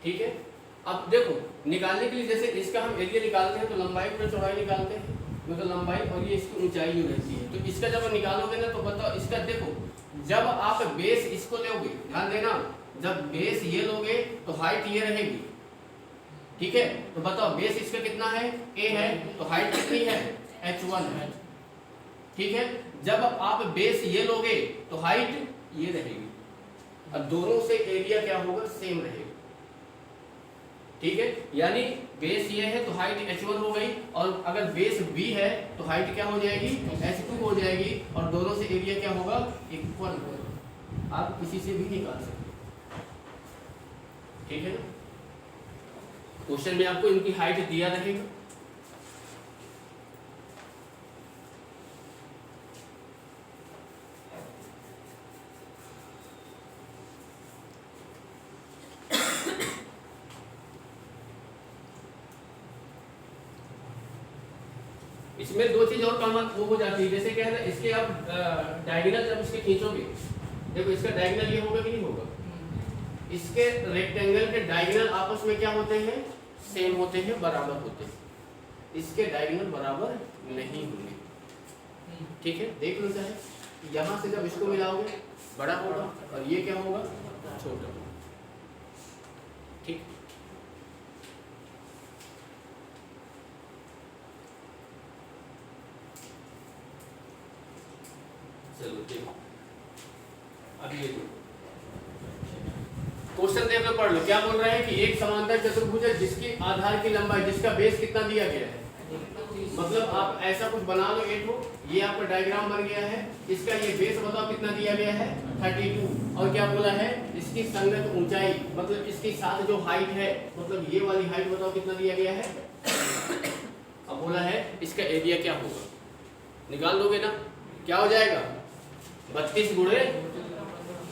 ठीक है। अब देखो निकालने के लिए जैसे इसका हम एरिया निकालते हैं तो लंबाई गुणे चौड़ाई निकालते हैं, मतलब लंबाई और ये इसकी ऊंचाई जो रहती है, तो इसका जब निकालोगे ना तो बताओ इसका, देखो जब आप बेस इसको लोगे, ध्यान देना, जब बेस ये लोगे तो हाइट ये रहेगी, ठीक है। तो बताओ बेस इसका कितना है, a है, तो हाइट कितनी है, h1 है, ठीक है। जब आप बेस ये लोगे तो हाइट ये रहेगी, अब दोनों से एरिया क्या होगा, सेम रहेगा, ठीक है। यानी बेस ये है तो हाइट h1 हो गई, और अगर बेस b है तो हाइट क्या हो जाएगी, h2 हो जाएगी, और दोनों से एरिया क्या होगा, इक्वल होगा। आप किसी से भी निकाल सकते, ठीक है ना। क्वेश्चन में आपको इनकी हाइट दिया रहेगा, इसमें दो चीज और काम वो हो जाती है, जैसे क्या है ना, इसके आप डायगोनल जब इसके खींचोगे, देखो इसका डायगोनल ये होगा कि नहीं होगा, इसके रेक्टेंगल के डायगोनल आपस में क्या होते हैं, सेम होते हैं, बराबर होते हैं, इसके डायगोनल बराबर नहीं होंगे, ठीक है। देख लो चाहे यहाँ से जब इसको मिलाओगे बड़ा होगा और ये क्या होगा, छोटा होगा, ठीक। चलो देखो अभी ये क्वेश्चन देख लो, पढ़ लो, क्या बोल रहे हैं कि एक समांतर चतुर्भुज है जिसकी आधार की लंबाई, जिसका बेस कितना दिया गया है, मतलब आप ऐसा कुछ बना लो एक, ये आपका डायग्राम बन गया है। इसका ये बेस बताओ कितना दिया गया है 32, और क्या बोला है इसकी संगत ऊंचाई मतलब इसके साथ जो हाइट है मतलब ये वाली हाइट बताओ कितना दिया गया है। अब बोला है इसका एरिया क्या होगा, निकाल दोगे ना, क्या हो जाएगा 32 गुणे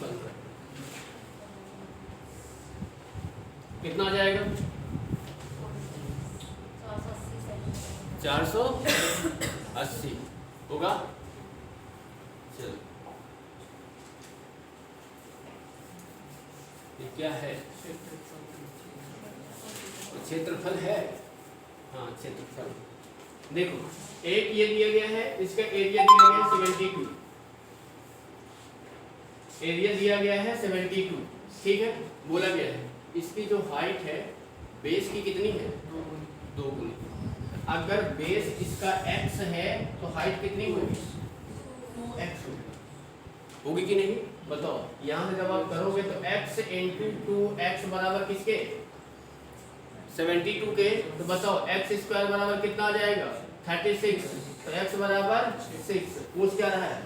15 कितना आ जाएगा 480 होगा। चलो ये क्या है, क्षेत्रफल है। हाँ क्षेत्रफल देखो, एक ये दिया गया है, इसका एरिया दिया गया है 72, एरिया दिया गया है 72, ठीक है। बोला गया है इसकी जो हाइट है बेस की कितनी है 2 गुनी। अगर बेस इसका x है तो हाइट कितनी होगी 2x होगी कि नहीं बताओ। यहाँ से जब आप करोगे तो x इंटू 2x बराबर किसके 72 के, तो बताओ x स्क्वायर बराबर कितना आ जाएगा 36, तो x बराबर 6। पूछ क्या रहा है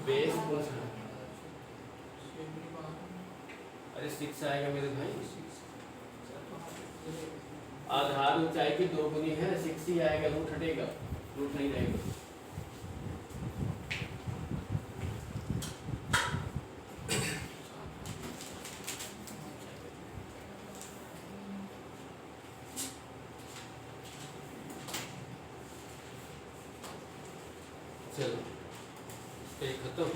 बेस पूछ रहा है। अरे 6 आएगा मेरे भाई, आधार ऊंचाई की 2 गुनी है, 6 ही आएगा, रूट हटेगा, रूट नहीं रहेगा। चलो ये खत्म।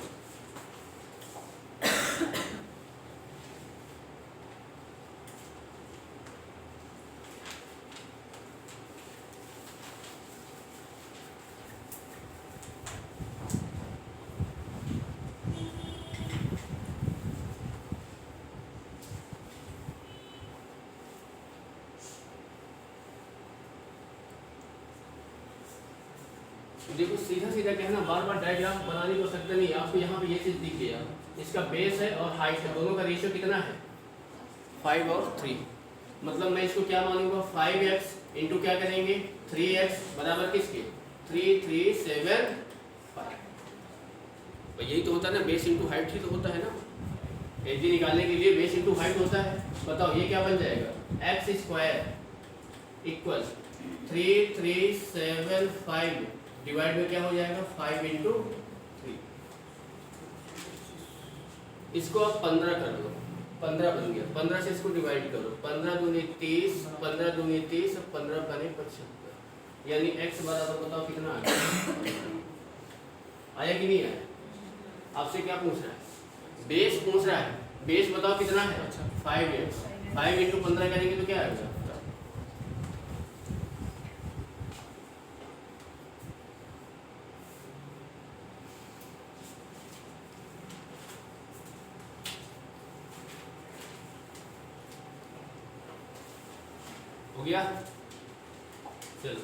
देखो सीधा सीधा कहना, बार बार डायग्राम बनाने को सकते नहीं। आपको यहाँ पे ये चीज दिख गया, इसका बेस है और हाइट है, दोनों का रेशियो कितना है 5 और 3। मतलब मैं इसको क्या मानूंगा 5x इंटू क्या करेंगे 3x बराबर किसके 3 3 7 5। तो यही तो होता है ना, बेस इंटू हाइट ही तो होता है ना। एजी निकालने के लिए बेस इंटू हाइट होता है। बताओ ये क्या बन जाएगा x स्क्वायर इक्वल 3 3 7 5 डिवाइड में क्या हो जाएगा 5 इंटू 3। इसको आप 15 कर लो, 15 बन गया। 15 से इसको डिवाइड करो, 15 दूनी 30, 15 दूनी 30, 15 बने 75। यानी x बराबर बताओ कितना आ गया, आया कि नहीं आया। आपसे क्या पूछ रहा है बेस पूछ रहा है, बेस बताओ कितना है 5x। 5 इंटू 15 करेंगे तो क्या आएगा हो गया। चलो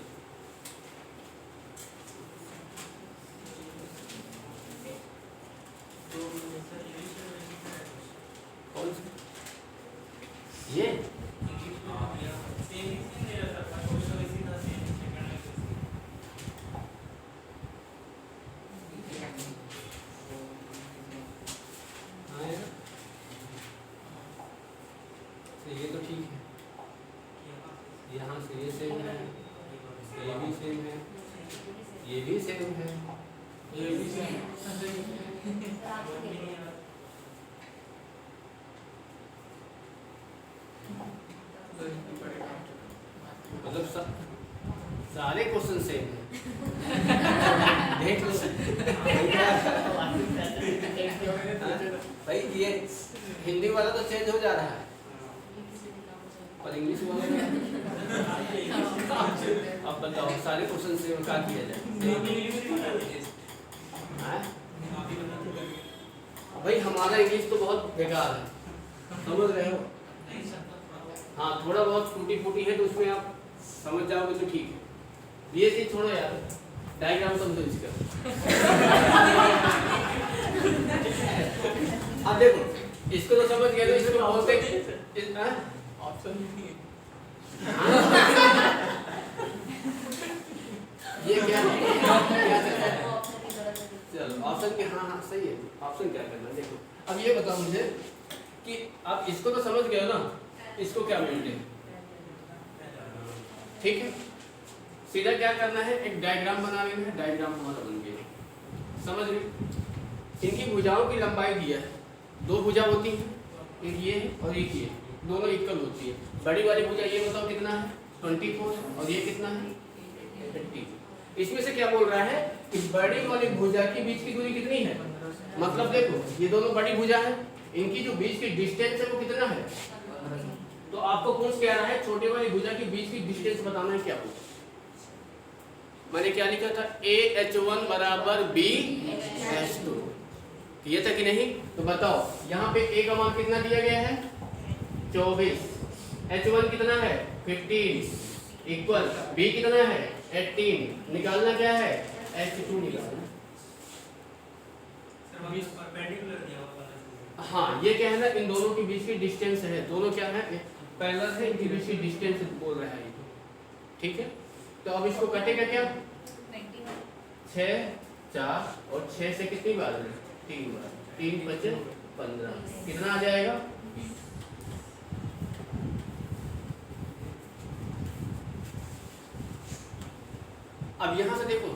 कौन सा ये ये तो ठीक है, यहाँ से ये सेम है, ये भी सेम है, ये भी सेम है, ये भी सेम मतलब सारे क्वेश्चन सेम है। देख लो भाई, ये हिंदी वाला तो चेंज हो जा रहा है और इंग्लिश वाला अब बताओ सारे क्वेश्चन से क्या किया जाए। भाई हमारा इंग्लिश तो बहुत बेकार है, समझ रहे हो। हाँ थोड़ा बहुत टूटी फूटी है तो उसमें आप समझ जाओगे तो ठीक है। ये चीज छोड़ो यार, डायग्राम समझो इसका। अब देखो इसको तो समझ गए, तो इसको बोलते ऑप्शन नहीं है। चलो ऑप्शन के हाँ सही है। ऑप्शन क्या करना है देखो। अब ये बताओ मुझे कि आप इसको तो समझ गए हो ना, इसको क्या मिलते हैं, ठीक है। सीधा क्या करना है, एक डायग्राम बना लेना है। डायग्राम हमारा बन गया, समझ गए। इनकी भुजाओं की लंबाई दिया है, दो भुजा होती है, एक ये है और एक ये, दोनों इक्वल होती है। बड़ी वाली भुजा ये बताओ कितना है 24 और ये कितना है 50। इसमें से क्या बोल रहा है कि बड़ी वाली भुजा की बीच की दूरी कितनी है, मतलब देखो ये दोनों बड़ी भुजा है, इनकी जो बीच की डिस्टेंस है वो कितना है। तो आपको पूछ क्या रहा है, छोटे वाली भुजा की बीच की डिस्टेंस बताना है। क्या पूछा मैंने, क्या लिखा था, AH1 बराबर BH2, ये था कि नहीं। तो बताओ यहाँ पे A का मान कितना दिया गया है 24, H1 कितना है 15 इक्वल B कितना है 18, निकालना क्या है H2 निकालना। हाँ ये क्या है ना, इन दोनों के बीच की डिस्टेंस है, दोनों क्या है पैरेलल है, इनके बीच की डिस्टेंस बोल रहा है ये, ठीक है। तो अब इसको कटेगा क्या 6 4 और 6 से कितनी बार 3 बार, 3 5 15, कितना आ जाएगा 20। अब यहाँ से देखो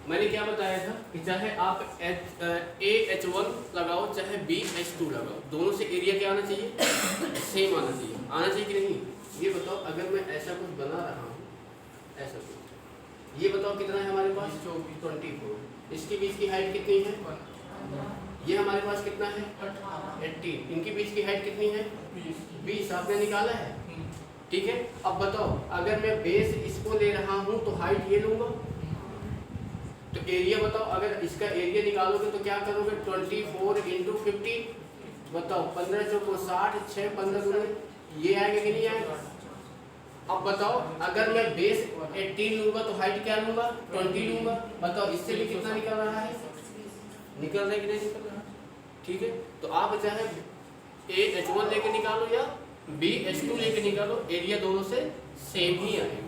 मैंने क्या बताया था कि चाहे आप AH1 लगाओ चाहे BH2 लगाओ, दोनों से एरिया क्या आना चाहिए सेम आना चाहिए, आना चाहिए कि नहीं। ये बताओ अगर मैं ऐसा कुछ बना रहा हूँ, ऐसा कुछ, ये बताओ कितना है हमारे पास 24, इसके बीच की हाइट कितनी है, ये हमारे पास कितना है 18, इनके बीच की हाइट कितनी है 20, आपने निकाला है, ठीक है। अब बताओ अगर मैं बेस इसको ले रहा हूँ तो हाइट ये लूंगा, तो एरिया बताओ, अगर इसका एरिया निकालोगे तो क्या करोगे 24 × 50, बताओ 15 चौको 60, 6 15 दूनी, ये आएगा कि नहीं आएगा। अब बताओ अगर मैं बेस 18 लूंगा तो हाइट क्या लूंगा 20 लूंगा, बताओ इससे भी कितना निकल रहा है, निकल रहा है कि नहीं निकल रहा, ठीक है। तो आप चाहे AH1 लेके निकालो या BH2 लेके निकालो, एरिया दोनों से सेम ही आएगा।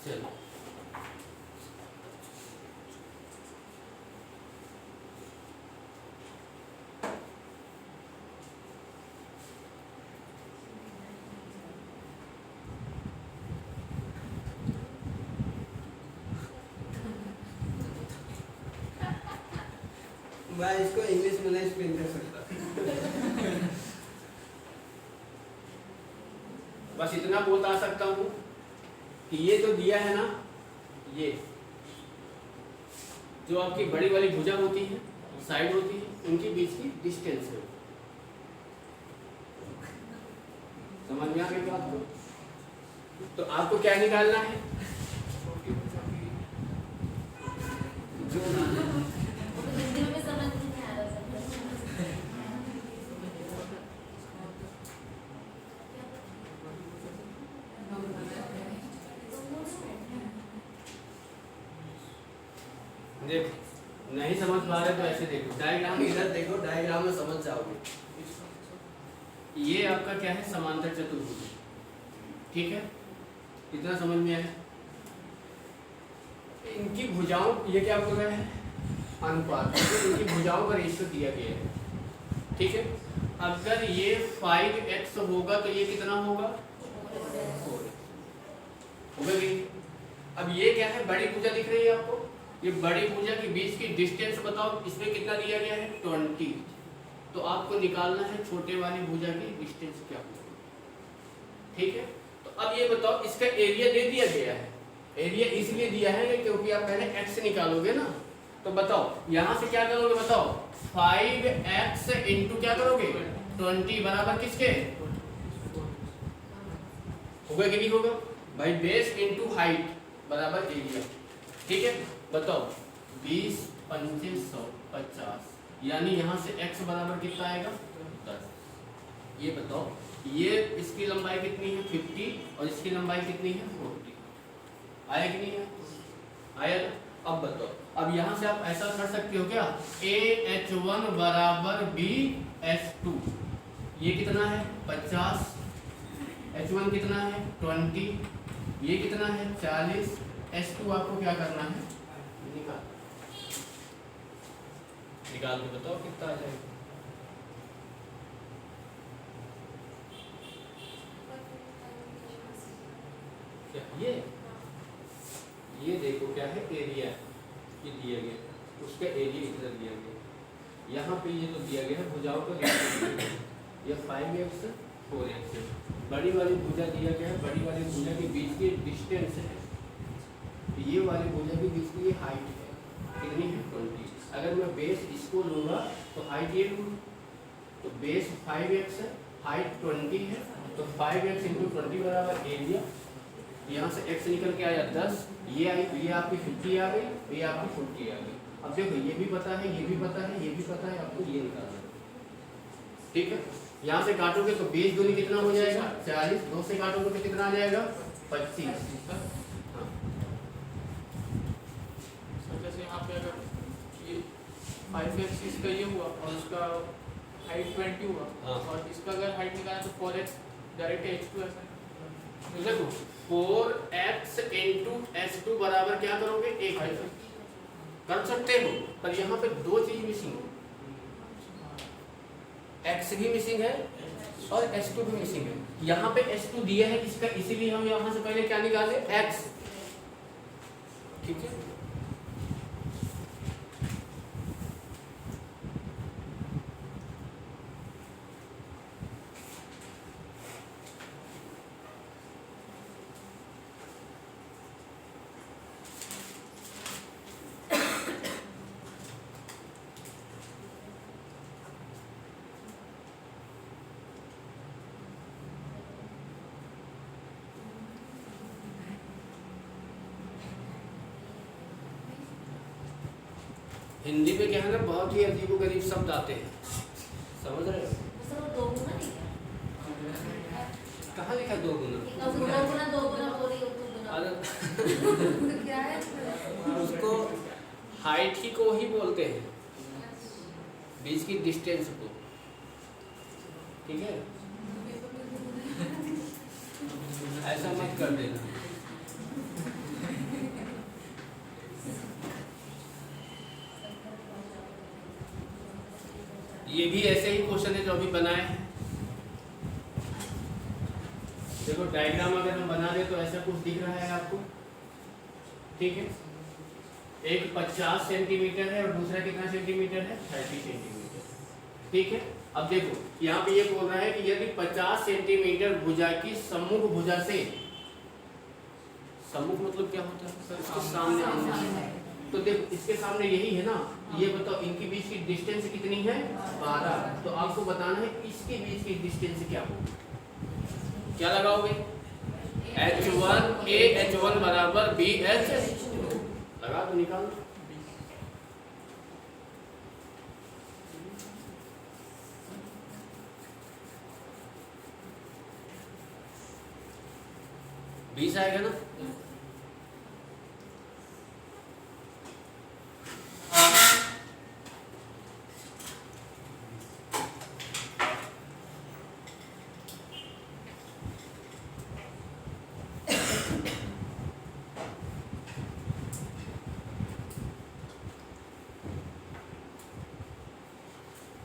चलो मैं इसको इंग्लिश में नहीं एक्सप्लेन कर सकता। बस इतना बता सकता हूँ कि ये तो दिया है ना, ये जो आपकी बड़ी वाली भुजा होती है, साइड होती है, उनके बीच की डिस्टेंस है। समझ में आ गई बात को। तो आपको क्या निकालना है, जो देखो नहीं समझ पा रहे तो ऐसे देखो, डायग्राम इधर देखो, डायग्राम में समझ जाओगे। ये आपका क्या है समांतर चतुर्भुज, ठीक है, इतना समझ में आया। इनकी भुजाओं, ये क्या बोल रहा है अनुपात, इनकी भुजाओं का रेशियो दिया गया है, ठीक है। अगर ये 5x होगा तो ये कितना होगा 4 होगा कि। अब ये क्या है बड़ी भुजा दिख रही है आपको, ये बड़ी भुजा के बीच की डिस्टेंस बताओ, इसमें कितना दिया गया है 20, तो आपको निकालना है छोटे वाली भुजा की डिस्टेंस क्या होगी, ठीक है। तो अब ये बताओ इसका एरिया दे दिया गया है, एरिया इसलिए दिया है क्योंकि आप पहले x निकालोगे ना, तो बताओ यहाँ से क्या करोगे, बताओ 5x इंटू क्या करोगे 20 बराबर किसके होगा कि नहीं होगा भाई, बेस इंटू हाइट बराबर एरिया, ठीक है। बताओ 20 5 150, यानी यहाँ से x बराबर कितना आएगा 10। ये बताओ ये इसकी लंबाई कितनी है 50 और इसकी लंबाई कितनी है 40, आया कि नहीं आया? आया ना? अब बताओ, अब यहाँ से आप ऐसा कर सकते हो क्या, AH1 बराबर BH2, ये कितना है 50, H1 कितना है 20, ये कितना है 40, H2 आपको क्या करना है निकाल के बताओ कितना आ जाएगा। क्या ये देखो क्या है, एरिया ये दिया गया, उसका एरिया इधर दिया गया, यहाँ पे ये तो दिया गया है भुजाओं का रेशियो, ये 5x 4x है, बड़ी वाली भुजा दिया गया है, बड़ी वाली भुजा के बीच की डिस्टेंस है, ये वाली भुजा के बीच की हाइट है, कितनी है 20। अगर मैं बेस इसको लूँगा तो हाइट ये लूँगा, तो बेस 5x है, हाइट 20 है, तो 5x × 20 बराबर एरिया, यहाँ से x निकल के आया 10, ये आई, ये आपकी 50 आ गई, ये आपकी 40 आ गई। अब देखो ये भी पता है, ये भी पता है, ये भी पता है, आपको ये निकालना है, ठीक है। यहाँ से काटोगे तो 20 दूनी कितना हो जाएगा 40, 2 से काटोगे तो कितना आ जाएगा 25। हाँ जैसे यहाँ पे अगर ये 5x इसका ये हुआ और उसका हाइट 20 हुआ, हाँ। और इसका अगर हाइट निकाला तो 4x डायरेक्ट h2 ऐसा देखो 4x × h2 बराबर क्या करोगे 1 कर सकते हो, पर यहाँ पे दो चीज मिसिंग है, x भी मिसिंग है और h2 भी मिसिंग है। यहाँ पे h2 दिया है किसका, इसीलिए हम यहाँ से पहले क्या निकाले x, ठीक है। हिंदी में क्या है ना, बहुत ही अजीबोगरीब शब्द आते हैं, समझ रहे हो। कहाँ लिखा 2 गुना? क्या है उसको हाइट ही को ही बोलते हैं, बीच की डिस्टेंस को, ठीक है। ऐसा मत कर देना। ये भी ऐसे ही क्वेश्चन है जो अभी बनाए हैं। देखो डायग्राम अगर हम बना रहे तो ऐसा कुछ दिख रहा है आपको, ठीक है। एक 50 सेंटीमीटर है और दूसरा कितना सेंटीमीटर है 30 सेंटीमीटर, ठीक है। अब देखो यहाँ पे ये बोल रहा है कि यदि 50 सेंटीमीटर भुजा की सम्मुख भुजा से, सम्मुख मतलब क्या होता है सर, इसके सामने, तो देखो इसके सामने यही है ना, ये बताओ इनके बीच की डिस्टेंस कितनी है 12, तो आपको बताना है इसके बीच की डिस्टेंस क्या होगी। क्या लगाओगे H1 AH1 बराबर BH, लगा तो निकाल। बीस आएगा ना,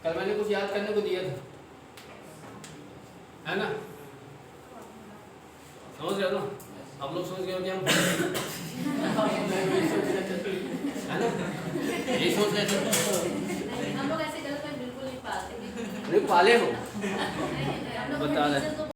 कल मैंने कुछ याद करने को दिया था, है ना, समझ रहे हो ना आप लोग, समझ गए हो कि हम है ना, यही सोच रहे थे। हम लोग ऐसे गलत में बिल्कुल नहीं पालते, नहीं पाले हो, हम लोग बता रहे।